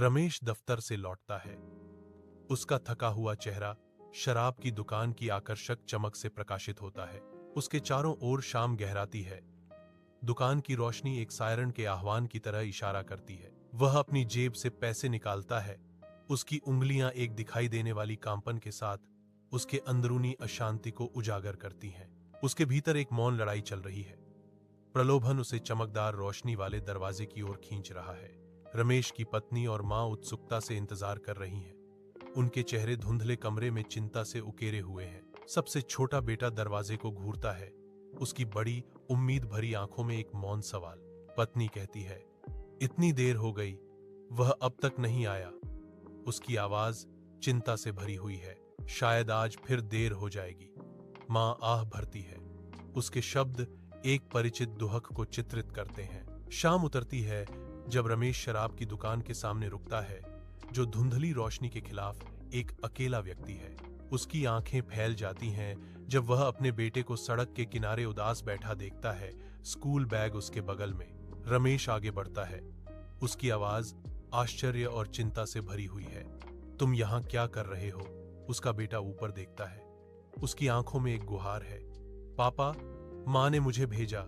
रमेश दफ्तर से लौटता है। उसका थका हुआ चेहरा शराब की दुकान की आकर्षक चमक से प्रकाशित होता है। उसके चारों ओर शाम गहराती है। दुकान की रोशनी एक सायरन के आह्वान की तरह इशारा करती है। वह अपनी जेब से पैसे निकालता है। उसकी उंगलियां एक दिखाई देने वाली कांपन के साथ उसके अंदरूनी अशांति को उजागर करती हैं। उसके भीतर एक मौन लड़ाई चल रही है। प्रलोभन उसे चमकदार रोशनी वाले दरवाजे की ओर खींच रहा है। रमेश की पत्नी और मां उत्सुकता से इंतजार कर रही हैं। उनके चेहरे धुंधले कमरे में चिंता से उकेरे हुए हैं। सबसे छोटा बेटा दरवाजे को घूरता है। उसकी बड़ी उम्मीद भरी आंखों में एक मौन सवाल। पत्नी कहती है, इतनी देर हो गई, वह अब तक नहीं आया। उसकी आवाज चिंता से भरी हुई है। शायद आज फिर देर हो जाएगी। मां आह भरती है। उसके शब्द एक परिचित दुहक को चित्रित करते हैं। शाम उतरती है जब रमेश शराब की दुकान के सामने रुकता है, जो धुंधली रोशनी के खिलाफ एक अकेला व्यक्ति है। उसकी आंखें फैल जाती हैं जब वह अपने बेटे को सड़क के किनारे उदास बैठा देखता है, स्कूल बैग उसके बगल में। रमेश आगे बढ़ता है। उसकी आवाज आश्चर्य और चिंता से भरी हुई है। तुम यहां क्या कर रहे हो? उसका बेटा ऊपर देखता है। उसकी आंखों में एक गुहार है। पापा, मां ने मुझे भेजा,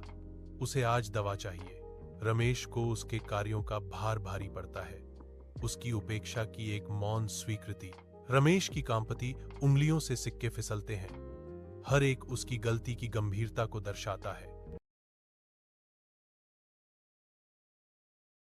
उसे आज दवा चाहिए। रमेश को उसके कार्यों का भार भारी पड़ता है। उसकी उपेक्षा की एक मौन स्वीकृति। रमेश की कांपती उंगलियों से सिक्के फिसलते हैं। हर एक उसकी गलती की गंभीरता को दर्शाता है।